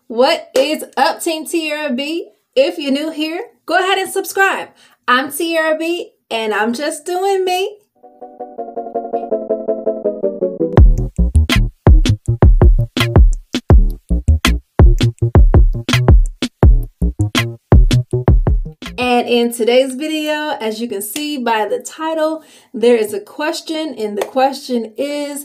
What is up, Team Tiarrea B? If you're new here, go ahead and subscribe. I'm Tiarrea B, and I'm just doing me. And in today's video, as you can see by the title, there is a question, and the question is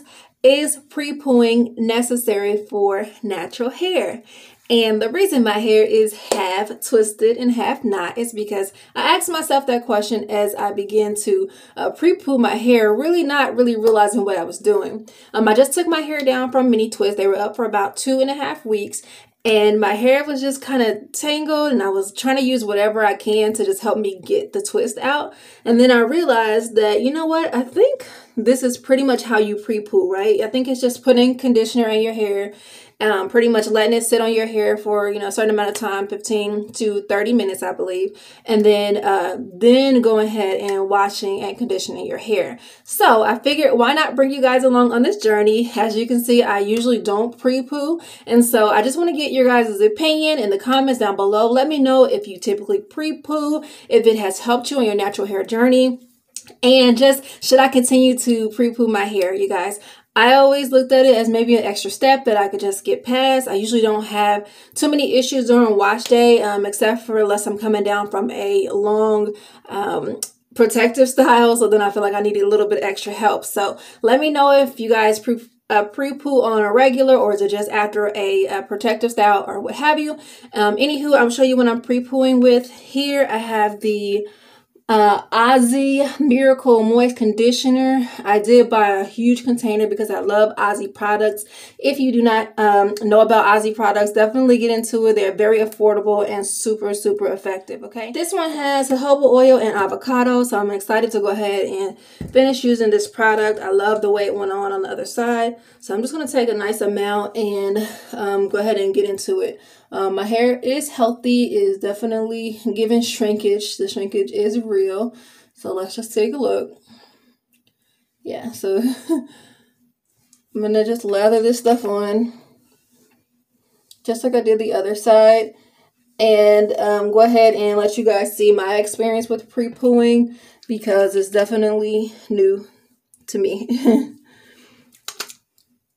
pre-pooing necessary for natural hair? And the reason my hair is half twisted and half not is because I asked myself that question as I began to pre-poo my hair, really not realizing what I was doing. I just took my hair down from mini twists. They were up for about 2.5 weeks. And my hair was just kind of tangled, and I was trying to use whatever I can to just help me get the twist out. And then I realized that, you know what, I think this is pretty much how you pre-poo, right? I think it's just putting conditioner in your hair, pretty much letting it sit on your hair for, a certain amount of time, 15 to 30 minutes, I believe. And then going ahead and washing and conditioning your hair. So I figured, why not bring you guys along on this journey? As you can see, I usually don't pre-poo. And so I just want to get your guys' opinion in the comments down below. Let me know if you typically pre-poo, if it has helped you on your natural hair journey. And just, should I continue to pre-poo my hair, you guys? I always looked at it as maybe an extra step that I could just get past. I usually don't have too many issues during wash day, except for unless I'm coming down from a long protective style. So then I feel like I needed a little bit extra help. So let me know if you guys pre-poo on a regular, or is it just after a protective style or what have you. Anywho, I'll show you what I'm pre-pooing with. Here I have the Ozzy Miracle Moist Conditioner. I did buy a huge container because I love Ozzy products. If you do not know about Ozzy products, definitely get into it. They're very affordable and super effective. Okay, this one has jojoba oil and avocado, so I'm excited to go ahead and finish using this product. I love the way it went on the other side, so I'm just going to take a nice amount and go ahead and get into it. My hair is healthy, is definitely giving shrinkage. The shrinkage is real. So let's just take a look. Yeah, so I'm going to just lather this stuff on, just like I did the other side. And go ahead and let you guys see my experience with pre-pooing, because it's definitely new to me.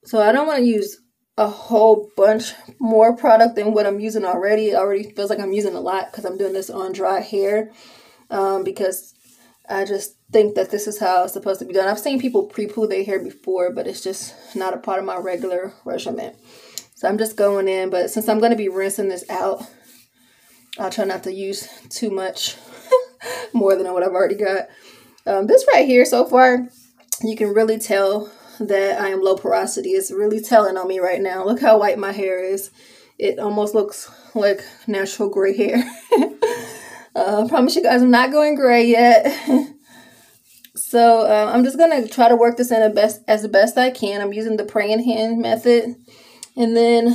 So I don't want to use a whole bunch more product than what I'm using already. It already feels like I'm using a lot because I'm doing this on dry hair, because I just think that this is how it's supposed to be done. I've seen people pre-poo their hair before, but it's just not a part of my regular regimen. So I'm just going in, but since I'm going to be rinsing this out, I'll try not to use too much more than what I've already got. This right here, so far, you can really tell that I am low porosity. It's really telling on me right now. Look how white my hair is. It almost looks like natural gray hair. I promise you guys I'm not going gray yet. So I'm just going to try to work this in as the best I can. I'm using the praying hand method. And then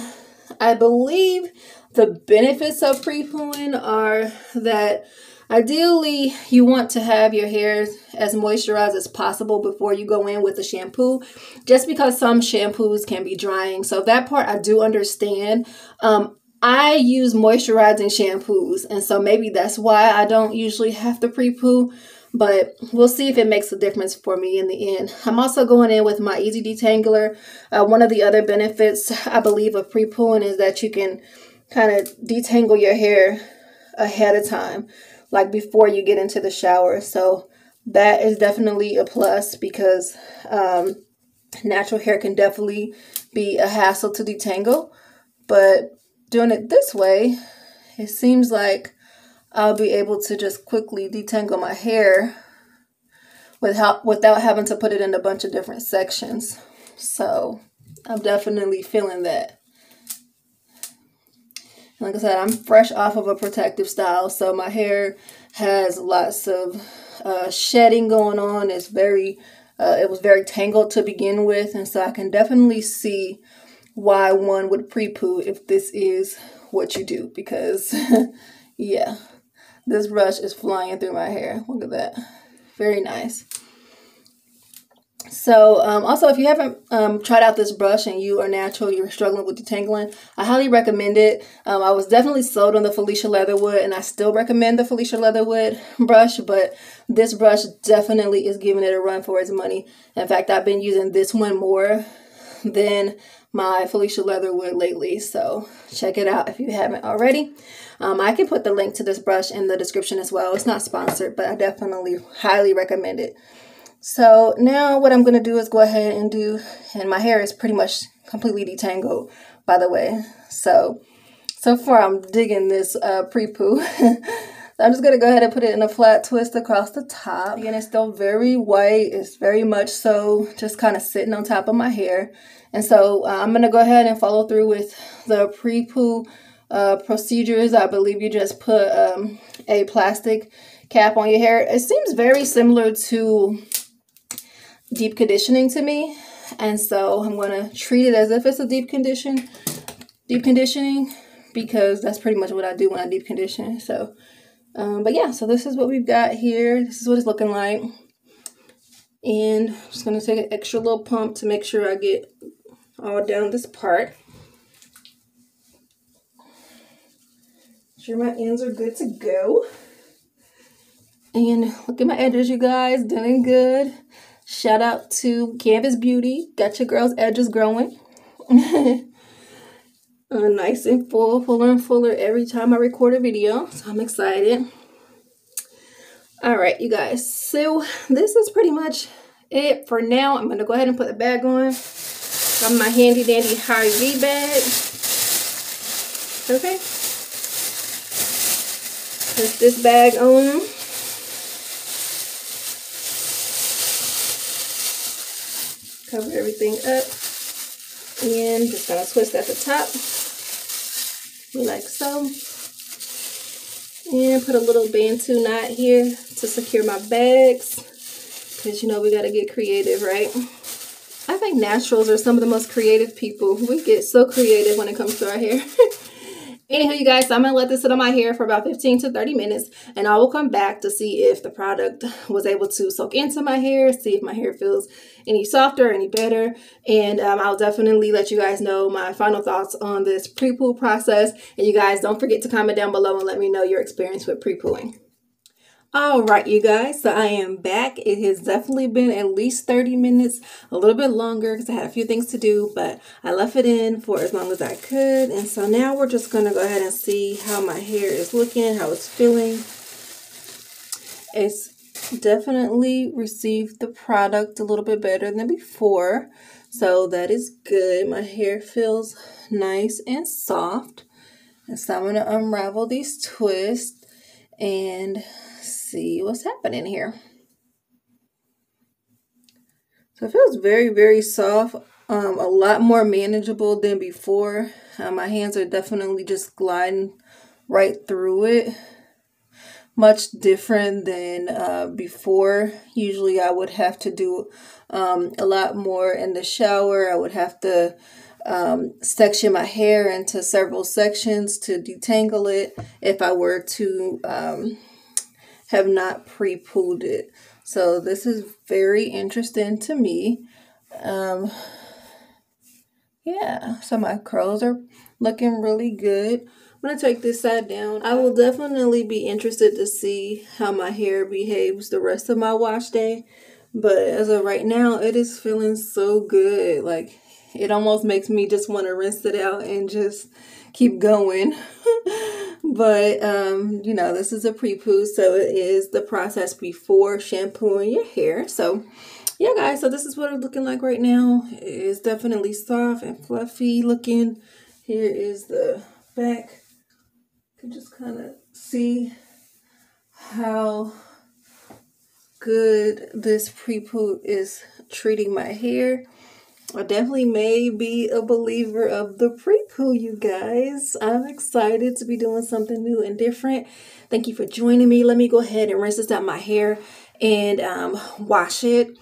I believe the benefits of pre-pooing are that ideally, you want to have your hair as moisturized as possible before you go in with the shampoo, just because some shampoos can be drying. So that part I do understand. I use moisturizing shampoos, and so maybe that's why I don't usually have to pre-poo, but we'll see if it makes a difference for me in the end. I'm also going in with my Easy Detangler. One of the other benefits, I believe, of pre-pooing is that you can kind of detangle your hair ahead of time, like before you get into the shower. So that is definitely a plus, because natural hair can definitely be a hassle to detangle. But doing it this way, it seems like I'll be able to just quickly detangle my hair without having to put it in a bunch of different sections. So I'm definitely feeling that. Like I said, I'm fresh off of a protective style, so my hair has lots of shedding going on. It was very tangled to begin with, and so I can definitely see why one would pre-poo if this is what you do, because yeah, this brush is flying through my hair. Look at that. Very nice. So also, if you haven't tried out this brush and you are natural, you're struggling with detangling, I highly recommend it. I was definitely sold on the Felicia Leatherwood, and I still recommend the Felicia Leatherwood brush, but this brush definitely is giving it a run for its money. In fact, I've been using this one more than my Felicia Leatherwood lately, so check it out if you haven't already. I can put the link to this brush in the description as well. It's not sponsored, but I definitely highly recommend it. So now what I'm going to do is go ahead and and my hair is pretty much completely detangled, by the way. So far I'm digging this pre-poo. I'm just going to go ahead and put it in a flat twist across the top. Again, it's still very white. It's very much so just kind of sitting on top of my hair. And so I'm going to go ahead and follow through with the Pre-Poo procedures. I believe you just put a plastic cap on your hair. It seems very similar to deep conditioning to me, and so I'm going to treat it as if it's a deep conditioning, because that's pretty much what I do when I deep condition. So but yeah, so this is what we've got here. This is what it's looking like, and I'm just going to take an extra little pump to make sure I get all down this part. Make sure my ends are good to go, and look at my edges, you guys, doing good. Shout out to Canvas Beauty. Got your girl's edges growing. Nice and fuller and fuller every time I record a video. So I'm excited. All right, you guys. So this is pretty much it for now. I'm going to go ahead and put the bag on. Got my handy dandy Hy-Vee bag. Okay. Put this bag on. Cover everything up, and just gonna twist at the top, like so, and put a little bantu knot here to secure my bags, because you know we gotta get creative, right? I think naturals are some of the most creative people. We get so creative when it comes to our hair. Anywho, you guys, so I'm going to let this sit on my hair for about 15 to 30 minutes, and I will come back to see if the product was able to soak into my hair, see if my hair feels any softer or any better, and I'll definitely let you guys know my final thoughts on this pre-poo process. And you guys, don't forget to comment down below and let me know your experience with pre-pooing. All right, you guys, so I am back. It has definitely been at least 30 minutes, a little bit longer because I had a few things to do, but I left it in for as long as I could. And so now we're just going to go ahead and see how my hair is looking, how it's feeling. It's definitely received the product a little bit better than before, so that is good. My hair feels nice and soft. And so I'm going to unravel these twists and see what's happening here. So it feels very, very soft, a lot more manageable than before. My hands are definitely just gliding right through it. Much different than before. Usually I would have to do a lot more in the shower. I would have to section my hair into several sections to detangle it if I were to have not pre-pooed it. So this is very interesting to me. Yeah, so my curls are looking really good. I'm going to take this side down. I will definitely be interested to see how my hair behaves the rest of my wash day. But as of right now, it is feeling so good. Like, it almost makes me just want to rinse it out and just keep going. But, you know, this is a pre-poo, so it is the process before shampooing your hair. So, yeah, guys, so this is what it's looking like right now. It is definitely soft and fluffy looking. Here is the back. You can just kind of see how good this pre-poo is treating my hair. I definitely may be a believer of the pre-poo, you guys. I'm excited to be doing something new and different. Thank you for joining me. Let me go ahead and rinse this out my hair and wash it.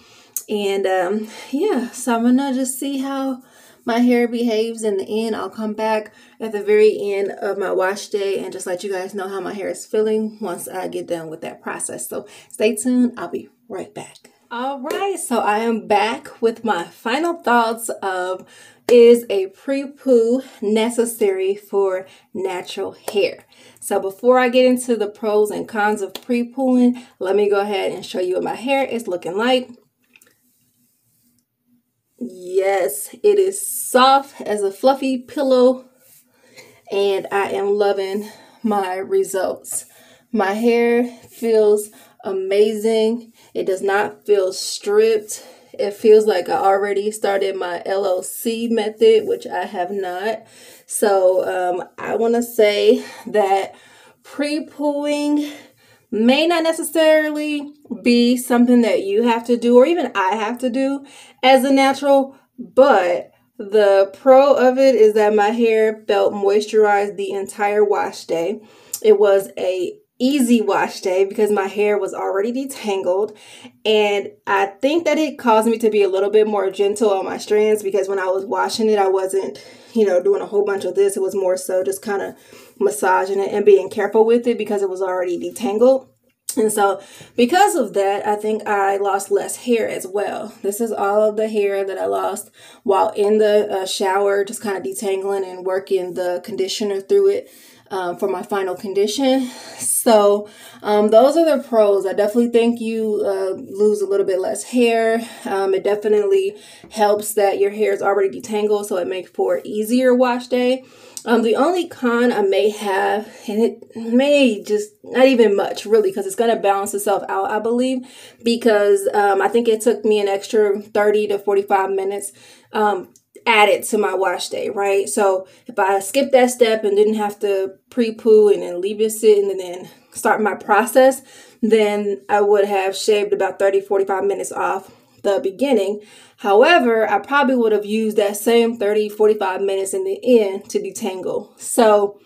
And yeah, so I'm gonna just see how my hair behaves in the end. I'll come back at the very end of my wash day and just let you guys know how my hair is feeling once I get done with that process. So stay tuned. I'll be right back. All right, so I am back with my final thoughts of, is a pre-poo necessary for natural hair? So before I get into the pros and cons of pre-pooing, let me go ahead and show you what my hair is looking like. Yes, it is soft as a fluffy pillow, and I am loving my results. My hair feels amazing. It does not feel stripped. It feels like I already started my LLC method, which I have not. So I want to say that pre-pooing may not necessarily be something that you have to do, or even I have to do as a natural, but the pro of it is that my hair felt moisturized the entire wash day. It was a easy wash day because my hair was already detangled, and I think that it caused me to be a little bit more gentle on my strands, because when I was washing it, I wasn't, doing a whole bunch of this. It was more so just kind of massaging it and being careful with it because it was already detangled. And so because of that, I think I lost less hair as well. This is all of the hair that I lost while in the shower, just kind of detangling and working the conditioner through it for my final condition. So those are the pros. I definitely think you lose a little bit less hair. It definitely helps that your hair is already detangled, so it makes for an easier wash day. The only con I may have, and it may just not even much really, because it's going to balance itself out, I believe, because I think it took me an extra 30 to 45 minutes added to my wash day, right? So if I skipped that step and didn't have to pre-poo and then leave it sitting and then start my process, then I would have shaved about 30-45 minutes off the beginning. However, I probably would have used that same 30-45 minutes in the end to detangle. So,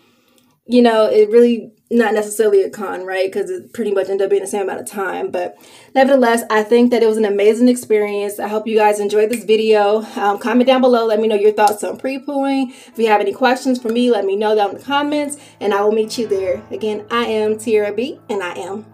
it really not necessarily a con, right? Because it pretty much ended up being the same amount of time. But nevertheless, I think that it was an amazing experience. I hope you guys enjoyed this video. Comment down below. Let me know your thoughts on pre-pooing. If you have any questions for me, let me know down in the comments, and I will meet you there. Again, I am Tiarrea B, and I am